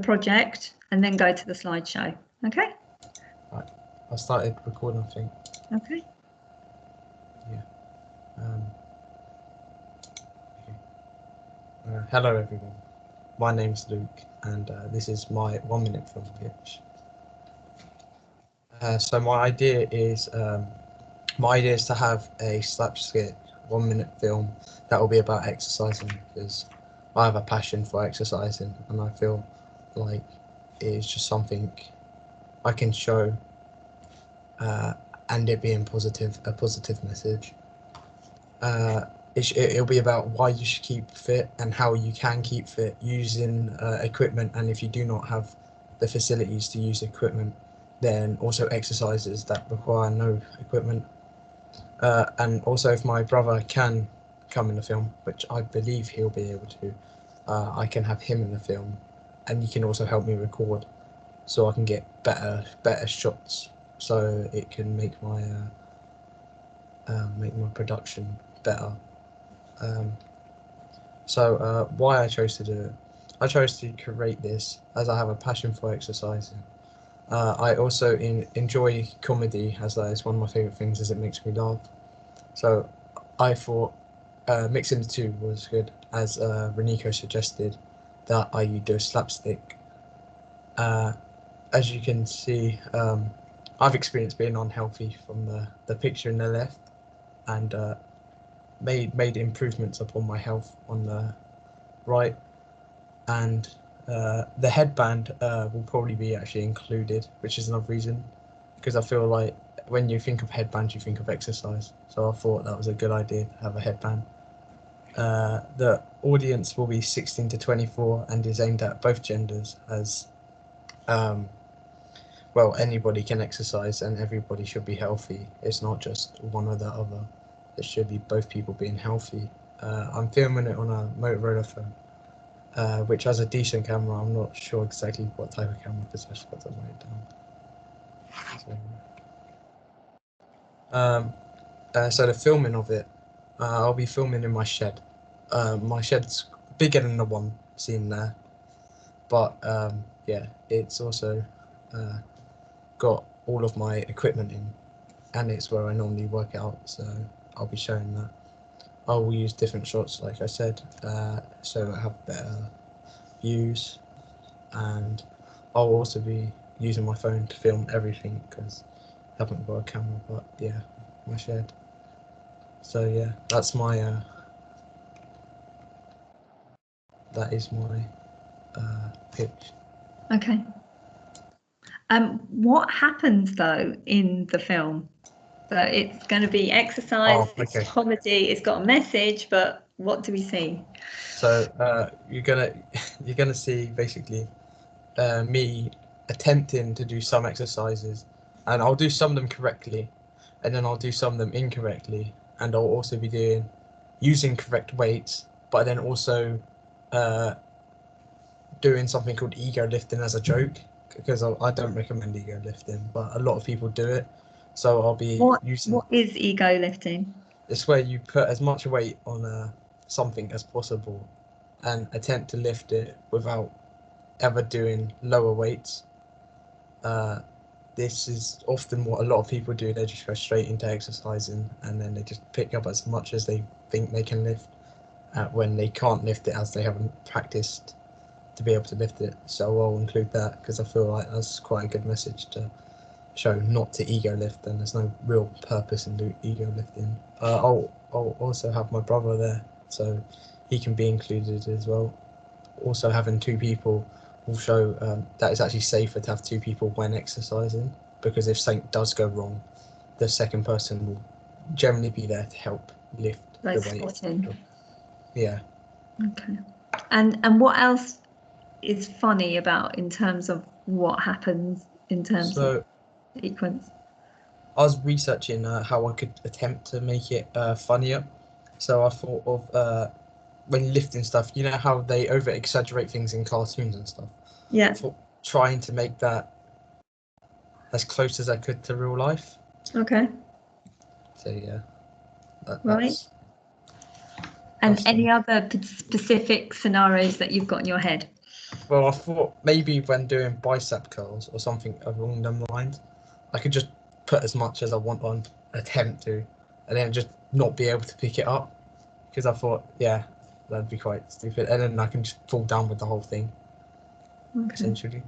project and then go to the slideshow. Okay? Right. I started recording, I think. Okay. Yeah. Hello everyone. My name's Luke, and this is my 1-minute film pitch. So my idea is to have a slapstick 1-minute film that will be about exercising, because I have a passion for exercising, and I feel like it's just something I can show, and it being a positive message. It'll be about why you should keep fit and how you can keep fit using equipment, and if you do not have the facilities to use equipment, then also exercises that require no equipment. And also, if my brother can come in the film, which I believe he'll be able to, I can have him in the film, and he can also help me record, so I can get better shots, so it can make my production better. So why I chose to do it. I chose to create this as I have a passion for exercising. I also enjoy comedy, as that is one of my favourite things, as it makes me laugh. So I thought mixing the two was good, as Reniko suggested that I do a slapstick. As you can see, I've experienced being unhealthy from the picture in the left, and made improvements upon my health on the right, and the headband will probably be actually included, which is another reason, because I feel like when you think of headband you think of exercise, so I thought that was a good idea to have a headband. The audience will be 16 to 24 and is aimed at both genders, as well, anybody can exercise and everybody should be healthy. It's not just one or the other. It should be both people being healthy. I'm filming it on a Motorola phone, which has a decent camera. I'm not sure exactly what type of camera, because I forgot to write it down. So the filming of it, I'll be filming in my shed. My shed's bigger than the one seen there, but yeah, it's also got all of my equipment in, and it's where I normally work out, so I'll be showing that. I will use different shots, like I said, so I have better views, and I'll also be using my phone to film everything, because I haven't got a camera, but yeah, my shed. So yeah, that's my that is my pitch. Okay. What happens though in the film? So it's going to be exercise, okay. It's comedy, it's got a message, but what do we see? So you're gonna see basically me attempting to do some exercises, and I'll do some of them correctly, and then I'll do some of them incorrectly, and I'll also be using correct weights, but then also doing something called ego lifting as a joke, because I don't recommend ego lifting, but a lot of people do it. So I'll be using. What is ego lifting? It's where you put as much weight on something as possible, and attempt to lift it without ever doing lower weights. This is often what a lot of people do. They just go straight into exercising, and then they just pick up as much as they think they can lift, when they can't lift it, as they haven't practiced to be able to lift it. So I'll include that, because I feel like that's quite a good message to show, not to ego lift, and there's no real purpose in ego lifting. I'll also have my brother there, so he can be included as well. Also, having two people will show that it's actually safer to have two people when exercising, because if something does go wrong, the second person will generally be there to help lift the weight. Spotting. Yeah. Okay. And what else is funny about, in terms of what happens in terms of sequence? I was researching how I could attempt to make it funnier. So I thought of when lifting stuff, you know how they over exaggerate things in cartoons and stuff. Yeah. For trying to make that as close as I could to real life. Okay. So yeah. Right. And any other specific scenarios that you've got in your head? Well, I thought maybe when doing bicep curls or something along them lines, I could just put as much as I want on, attempt to, and then just not be able to pick it up. Because I thought, yeah, that'd be quite stupid. And then I can just fall down with the whole thing, essentially.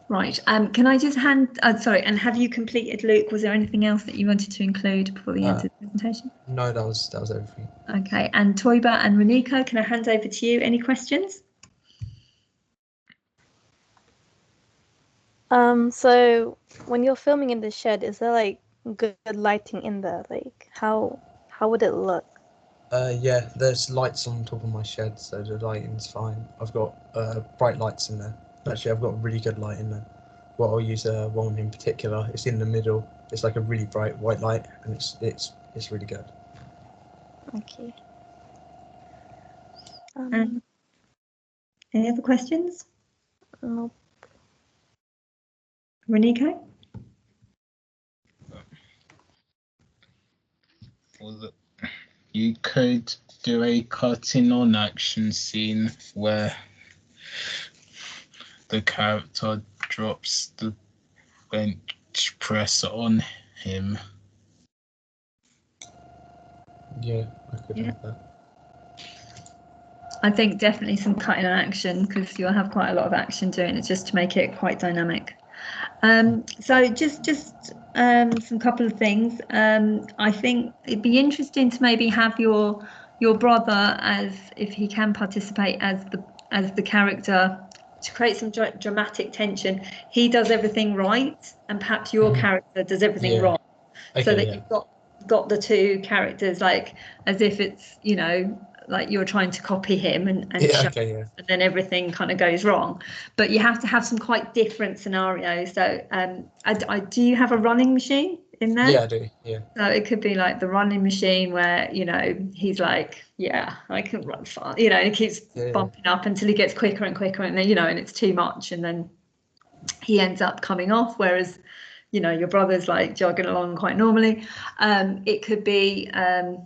Right. Can I just sorry, and have you completed, Luke? Was there anything else that you wanted to include before the end of the presentation? No, that was everything. Okay. And Toiba and Reniko, can I hand over to you? Any questions? So when you're filming in the shed, is there like good lighting in there? Like how would it look? Yeah, there's lights on top of my shed, so the lighting's fine. I've got bright lights in there. Actually, I've got a really good light in there. Well, I'll use one in particular. It's in the middle. It's like a really bright white light, and it's really good. Okay. Any other questions? No. Reniko? Well, you could do a cutting on action scene where the character drops the bench press on him. Yeah, I could have that. I think definitely some cutting on action, because you'll have quite a lot of action doing it, just to make it quite dynamic. So just some couple of things. I think it'd be interesting to maybe have your brother, as if he can participate as the character, to create some dramatic tension. He does everything right, and perhaps your character does everything wrong, so that you've got the two characters, like as if it's, you know, like you're trying to copy him and and then everything kind of goes wrong. But you have to have some quite different scenarios. So I do you have a running machine in there? Yeah, I do. Yeah. So it could be like the running machine where, you know, he's like, yeah, I can run fast, you know, and he keeps bumping up until he gets quicker and quicker, and then, you know, and it's too much, and then he ends up coming off, whereas, you know, your brother's like jogging along quite normally. It could be,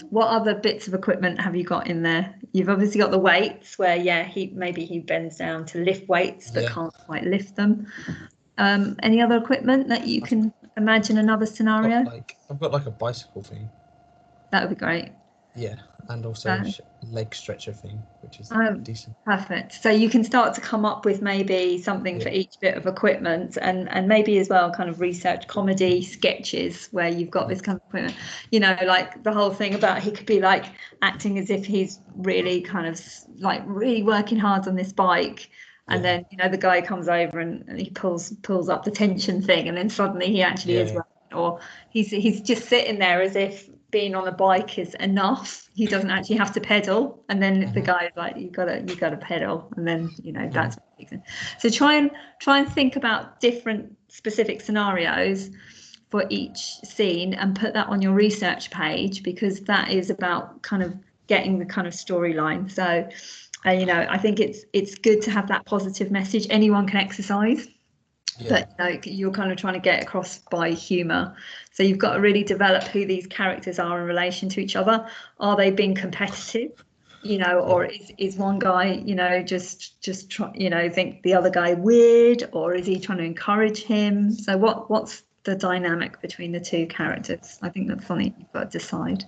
what other bits of equipment have you got in there? You've obviously got the weights where, yeah, he bends down to lift weights but can't quite lift them. Any other equipment that you can imagine, another scenario? I've got like a bicycle thing. That would be great. Yeah, and also leg stretcher thing, which is decent. Perfect. So you can start to come up with maybe something for each bit of equipment, and maybe as well kind of research comedy sketches where you've got this kind of equipment. You know, like the whole thing about, he could be like acting as if he's really kind of like really working hard on this bike, and then, you know, the guy comes over and he pulls up the tension thing, and then suddenly he actually is running, or he's just sitting there as if being on a bike is enough. He doesn't actually have to pedal, and then the guy's like, you gotta pedal, and then, you know, that's what makes it. So try and think about different specific scenarios for each scene and put that on your research page, because that is about kind of getting the kind of storyline. So you know, I think it's good to have that positive message. Anyone can exercise, but you know, you're kind of trying to get across by humour. So you've got to really develop who these characters are in relation to each other. Are they being competitive, you know, or is one guy, you know, just try, you know, think the other guy weird, or is he trying to encourage him? So what's the dynamic between the two characters? I think that's something you've got to decide.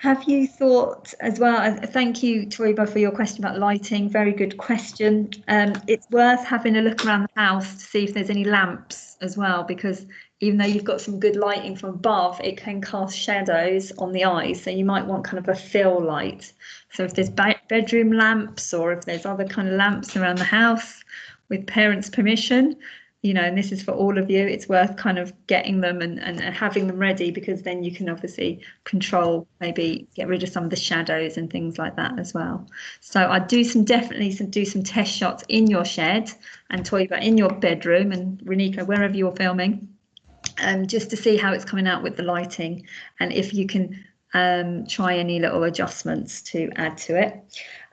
Have you thought as well, thank you, Toiba, for your question about lighting. Very good question. It's worth having a look around the house to see if there's any lamps as well, because even though you've got some good lighting from above, it can cast shadows on the eyes. So you might want kind of a fill light. So if there's bedroom lamps, or if there's other kind of lamps around the house, with parents' permission, you know, and this is for all of you, it's worth kind of getting them and having them ready, because then you can obviously control, maybe get rid of some of the shadows and things like that as well. So I'd do some test shots in your shed, and Toiba in your bedroom, and Reniko, wherever you're filming, just to see how it's coming out with the lighting, and if you can try any little adjustments to add to it.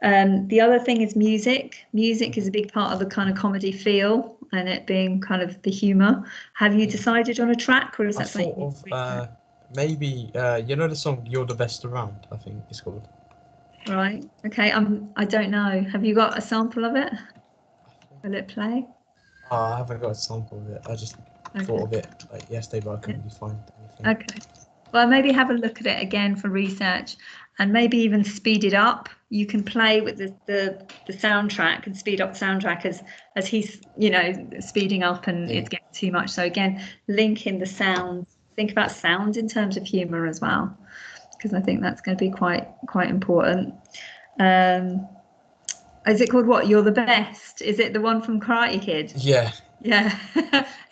The other thing is music. Music is a big part of the kind of comedy feel, and it being kind of the humour. Have you decided on a track, or is that something? Maybe you know the song "You're the Best Around"? I think it's called. Right. Okay. I don't know. Have you got a sample of it? Will it play? I haven't got a sample of it. I just thought of it like yesterday, but I couldn't really find anything. Okay. Well, maybe have a look at it again for research, and maybe even speed it up. You can play with the soundtrack and speed up the soundtrack as he's, you know, speeding up and Yeah. it's getting too much. So again, link in the sound. Think about sound in terms of humour as well, because I think that's going to be quite important. Is it called what? You're the Best? Is it the one from Karate Kid? Yeah. Yeah.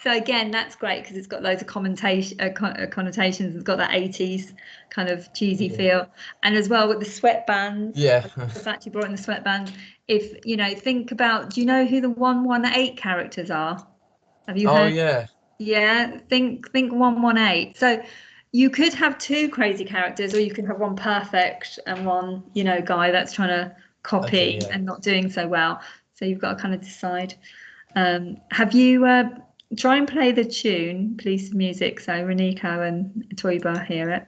So again, that's great because it's got loads of connotations. It's got that 80s kind of cheesy Yeah. feel, and as well with the sweatbands. Yeah. The fact you brought in the sweatbands. If you know, think about. Do you know who the 118 characters are? Have you Oh heard? yeah. Yeah. Think 118. So you could have two crazy characters, or you can have one perfect and one, you know, guy that's trying to copy Okay, yeah. and not doing so well. So you've got to kind of decide. Have you try and play the tune, Police Music, so Reniko and Toiba hear it.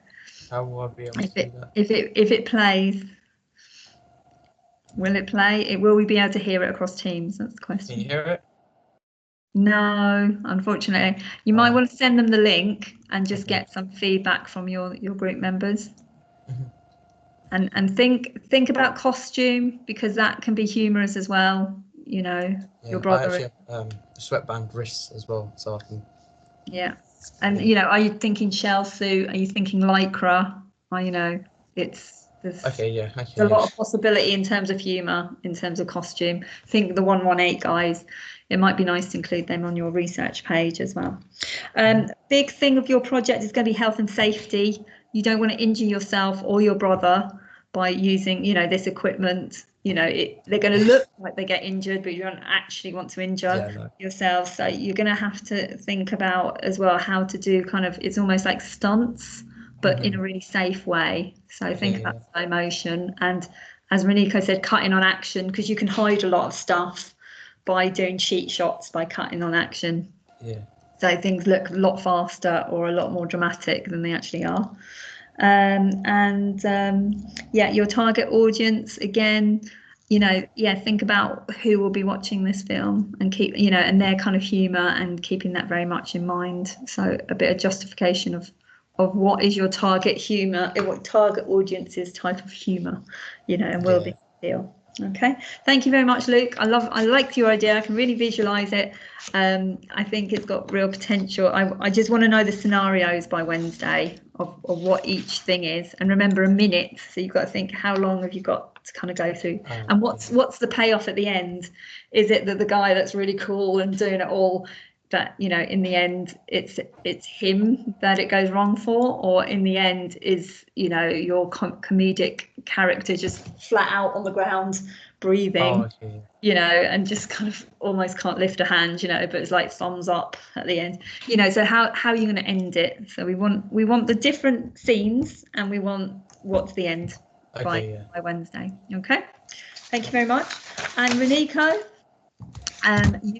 How will I be able to do that? If it plays, will it play? Will we be able to hear it across Teams? That's the question. Can you hear it? No, unfortunately. You might want to send them the link and just Okay. get some feedback from your group members. Mhm. And think about costume, because that can be humorous as well. You know, Yeah, your brother. I actually have sweatband wrists as well, so I can. Yeah. And you know, are you thinking shell suit? Are you thinking lycra? You know, there's Okay, yeah. Okay. a lot of possibility in terms of humour, in terms of costume. Think the 118 guys. It might be nice to include them on your research page as well. Big thing of your project is going to be health and safety. You don't want to injure yourself or your brother by using, you know, this equipment. You know, they're going to look like they get injured, but you don't actually want to injure yourself. So you're going to have to think about as well how to do kind of, it's almost like stunts, but in a really safe way. So think about slow motion, and as Reniko said, cutting on action, because you can hide a lot of stuff by doing cheat shots, by cutting on action. Yeah. So things look a lot faster or a lot more dramatic than they actually are. Yeah, your target audience, again, you know, think about who will be watching this film and keep, you know, and their kind of humour, and keeping that very much in mind. So a bit of justification of what is your target humour, what target audience's type of humour, you know, and will be appeal. Okay, thank you very much, Luke. I like your idea. I can really visualize it. I think it's got real potential. I just want to know the scenarios by Wednesday of what each thing is, and remember, a minute, so you've got to think, how long have you got to kind of go through, and what's the payoff at the end? Is it that the guy that's really cool and doing it all, that, you know, in the end it's him that it goes wrong for, or in the end is, you know, your comedic character just flat out on the ground breathing, you know, and just kind of almost can't lift a hand, you know, but it's like thumbs up at the end, you know. So how are you going to end it? So we want the different scenes, and we want what's the end by Wednesday. Okay, thank you very much. And Reniko, you